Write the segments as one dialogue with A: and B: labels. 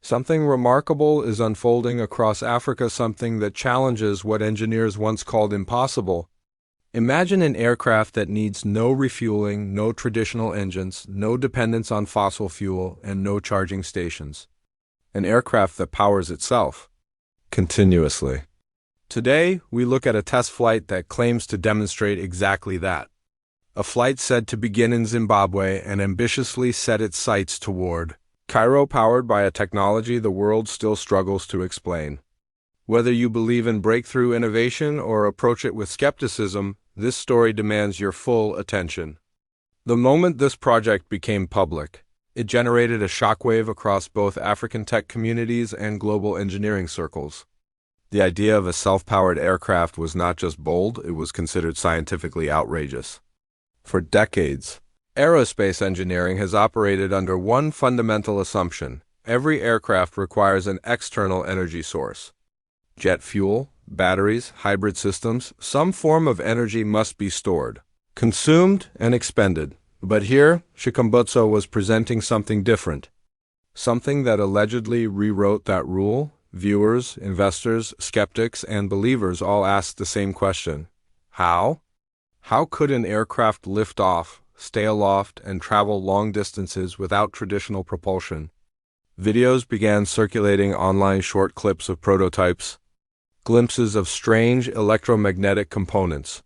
A: Something remarkable is unfolding across Africa, something that challenges what engineers once called impossible. Imagine an aircraft that needs no refueling, no traditional engines, no dependence on fossil fuel, and no charging stations. An aircraft that powers itself continuously. Today, we look at a test flight that claims to demonstrate exactly that. A flight said to begin in Zimbabwe and ambitiously set its sights toward Cairo, powered by a technology the world still struggles to explain. Whether you believe in breakthrough innovation or approach it with skepticism, this story demands your full attention. The moment this project became public, it generated a shockwave across both African tech communities and global engineering circles. The idea of a self-powered aircraft was not just bold, it was considered scientifically outrageous. For decades, aerospace engineering has operated under one fundamental assumption: every aircraft requires an external energy source. Jet fuel, batteries, hybrid systems, some form of energy must be stored, consumed, and expended. But here, Chikumbutso was presenting something different. Something that allegedly rewrote that rule. Viewers, investors, skeptics, and believers all asked the same question. How? How could an aircraft lift off, stay aloft, and travel long distances without traditional propulsion? Videos began circulating online, short clips of prototypes, glimpses of strange electromagnetic components,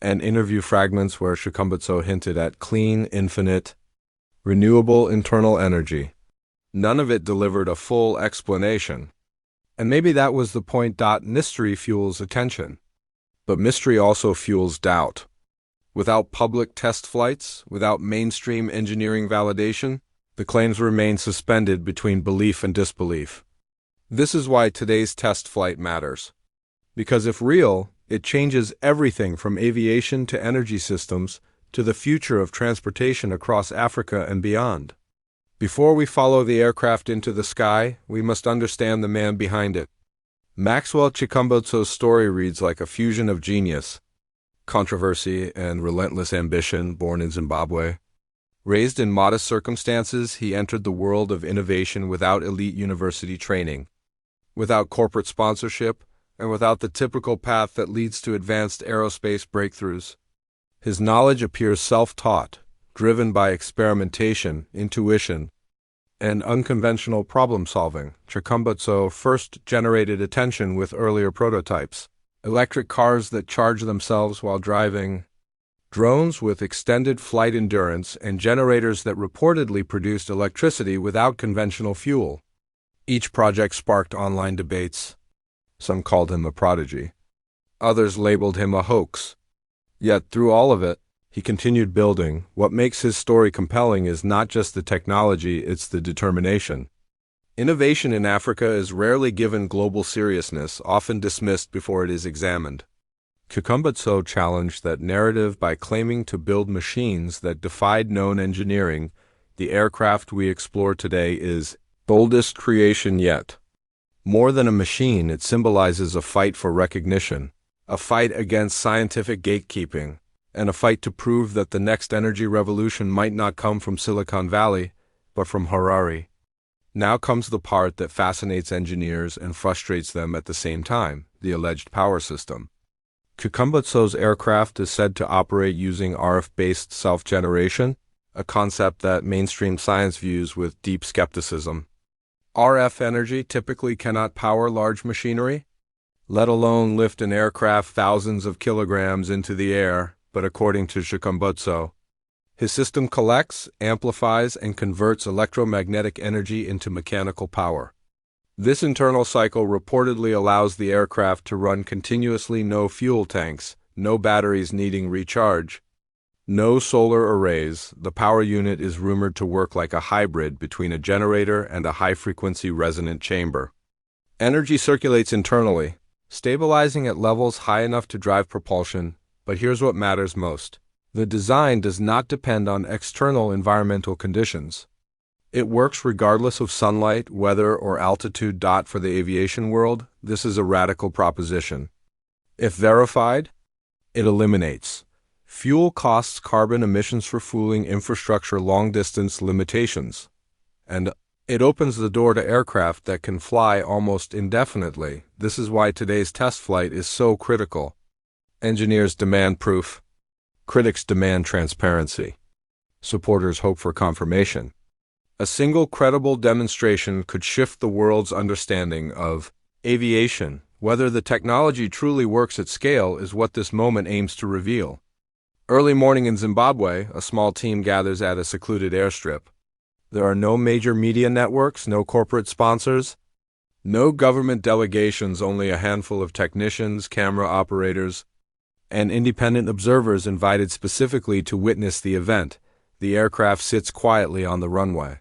A: and interview fragments where Chikumbutso hinted at clean, infinite, renewable internal energy. None of it delivered a full explanation. And maybe that was the point. Mystery fuels attention. But mystery also fuels doubt. Without public test flights, without mainstream engineering validation, the claims remain suspended between belief and disbelief. This is why today's test flight matters. Because if real, it changes everything from aviation to energy systems to the future of transportation across Africa and beyond. Before we follow the aircraft into the sky, we must understand the man behind it. Maxwell Chikumbutso's story reads like a fusion of genius, controversy, and relentless ambition, born in Zimbabwe. Raised in modest circumstances, he entered the world of innovation without elite university training, without corporate sponsorship, and without the typical path that leads to advanced aerospace breakthroughs. His knowledge appears self-taught, driven by experimentation, intuition, and unconventional problem-solving. Chikumbutso first generated attention with earlier prototypes: electric cars that charge themselves while driving, drones with extended flight endurance, and generators that reportedly produced electricity without conventional fuel. Each project sparked online debates. Some called him a prodigy. Others labeled him a hoax. Yet through all of it, he continued building. What makes his story compelling is not just the technology, it's the determination. Innovation in Africa is rarely given global seriousness, often dismissed before it is examined. Chikumbutso challenged that narrative by claiming to build machines that defied known engineering. The aircraft we explore today is boldest creation yet. More than a machine, it symbolizes a fight for recognition, a fight against scientific gatekeeping, and a fight to prove that the next energy revolution might not come from Silicon Valley, but from Harare. Now comes the part that fascinates engineers and frustrates them at the same time: the alleged power system. Chikumbutso's aircraft is said to operate using RF-based self-generation, a concept that mainstream science views with deep skepticism. RF energy typically cannot power large machinery, let alone lift an aircraft thousands of kilograms into the air, but according to Chikumbutso, his system collects, amplifies, and converts electromagnetic energy into mechanical power. This internal cycle reportedly allows the aircraft to run continuously: no fuel tanks, no batteries needing recharge, no solar arrays. The power unit is rumored to work like a hybrid between a generator and a high-frequency resonant chamber. Energy circulates internally, stabilizing at levels high enough to drive propulsion. But here's what matters most. The design does not depend on external environmental conditions. It works regardless of sunlight, weather, or altitude. For the aviation world, this is a radical proposition. If verified, it eliminates fuel costs, carbon emissions for fueling infrastructure, long-distance limitations, and It opens the door to aircraft that can fly almost indefinitely. This is why today's test flight is so critical. Engineers demand proof. Critics demand transparency. Supporters hope for confirmation. A single credible demonstration could shift the world's understanding of aviation. Whether the technology truly works at scale is what this moment aims to reveal. Early morning in Zimbabwe, a small team gathers at a secluded airstrip. There are no major media networks, no corporate sponsors, no government delegations, only a handful of technicians, camera operators, and independent observers invited specifically to witness the event. The aircraft sits quietly on the runway.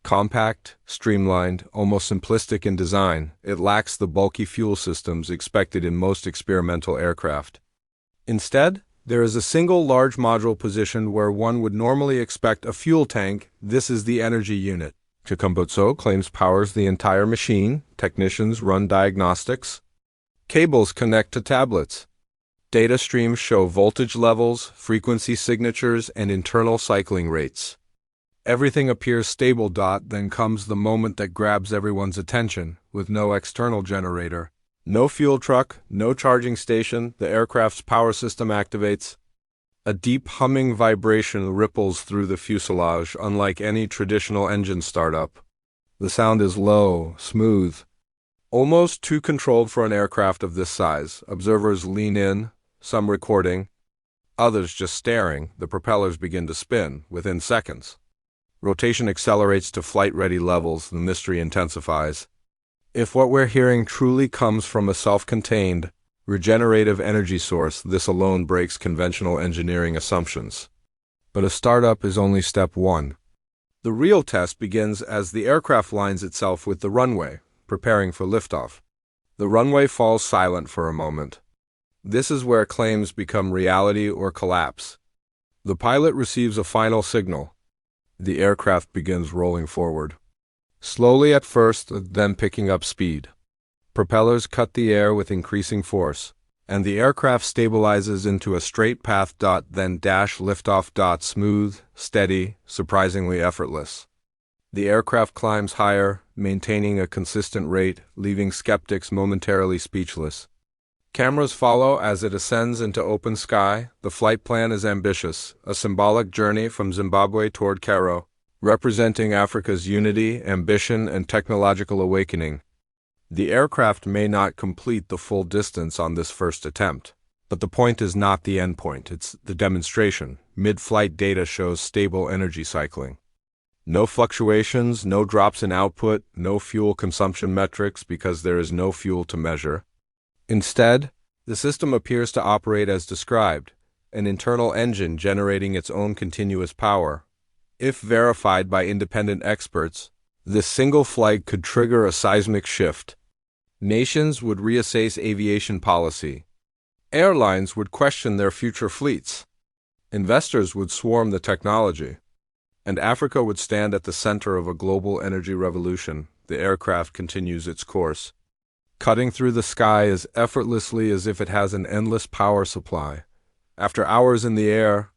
A: Compact, streamlined, almost simplistic in design, it lacks the bulky fuel systems expected in most experimental aircraft. Instead, there is a single large module positioned where one would normally expect a fuel tank. This is the energy unit. Chikumbutso claims powers the entire machine. Technicians run diagnostics. Cables connect to tablets. Data streams show voltage levels, frequency signatures, and internal cycling rates. Everything appears stable. Then comes the moment that grabs everyone's attention. With no external generator, no fuel truck, no charging station, the aircraft's power system activates. A deep humming vibration ripples through the fuselage, unlike any traditional engine startup. The sound is low, smooth, almost too controlled for an aircraft of this size. Observers lean in, some recording, others just staring. The propellers begin to spin within seconds. Rotation accelerates to flight-ready levels. The mystery intensifies. If what we're hearing truly comes from a self-contained, regenerative energy source, this alone breaks conventional engineering assumptions. But a startup is only step one. The real test begins as the aircraft lines itself with the runway, preparing for liftoff. The runway falls silent for a moment. This is where claims become reality or collapse. The pilot receives a final signal. The aircraft begins rolling forward. Slowly at first, then picking up speed. Propellers cut the air with increasing force, and the aircraft stabilizes into a straight path. Then dash liftoff. Smooth, steady, surprisingly effortless. The aircraft climbs higher, maintaining a consistent rate, leaving skeptics momentarily speechless. Cameras follow as it ascends into open sky. The flight plan is ambitious, a symbolic journey from Zimbabwe toward Cairo, representing Africa's unity, ambition, and technological awakening. The aircraft may not complete the full distance on this first attempt, but the point is not the end point, it's the demonstration. Mid-flight data shows stable energy cycling. No fluctuations, no drops in output, no fuel consumption metrics because there is no fuel to measure. Instead, the system appears to operate as described, an internal engine generating its own continuous power. If verified by independent experts, this single flight could trigger a seismic shift. Nations would reassess aviation policy. Airlines would question their future fleets. Investors would swarm the technology. And Africa would stand at the center of a global energy revolution. The aircraft continues its course, cutting through the sky as effortlessly as if it has an endless power supply. After hours in the air,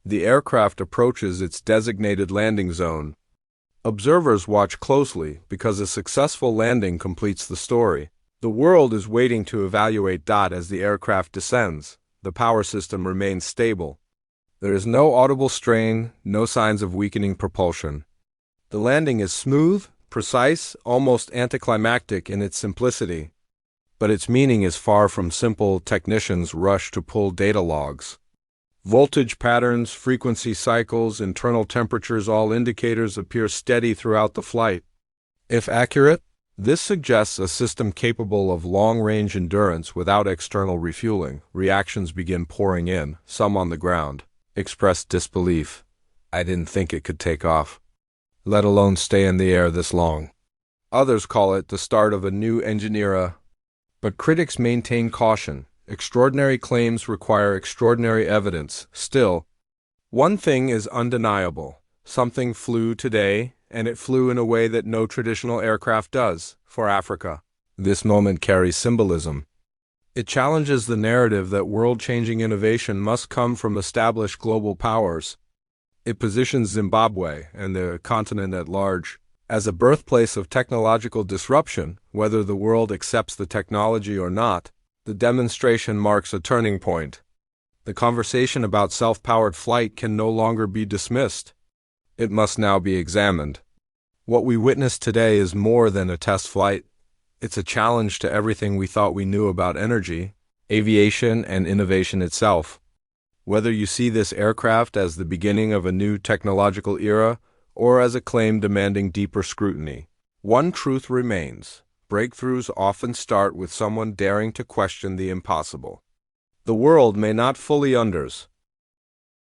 A: the aircraft approaches its designated landing zone. Observers watch closely because a successful landing completes the story. The world is waiting to evaluate. As the aircraft descends, the power system remains stable. There is no audible strain, no signs of weakening propulsion. The landing is smooth, precise, almost anticlimactic in its simplicity. But its meaning is far from simple. Technicians rush to pull data logs. Voltage patterns, frequency cycles, internal temperatures, all indicators appear steady throughout the flight. If accurate, this suggests a system capable of long-range endurance without external refueling. Reactions begin pouring in, some on the ground express disbelief. I didn't think it could take off, let alone stay in the air this long. Others call it the start of a new engine era. But critics maintain caution. Extraordinary claims require extraordinary evidence. Still, one thing is undeniable. Something flew today, and it flew in a way that no traditional aircraft does, for Africa. This moment carries symbolism. It challenges the narrative that world-changing innovation must come from established global powers. It positions Zimbabwe and the continent at large As a birthplace of technological disruption, whether the world accepts the technology or not, the demonstration marks a turning point. The conversation about self-powered flight can no longer be dismissed. It must now be examined. What we witness today is more than a test flight. It's a challenge to everything we thought we knew about energy, aviation, and innovation itself. Whether you see this aircraft as the beginning of a new technological era or as a claim demanding deeper scrutiny, one truth remains: breakthroughs often start with someone daring to question the impossible. The world may not fully understand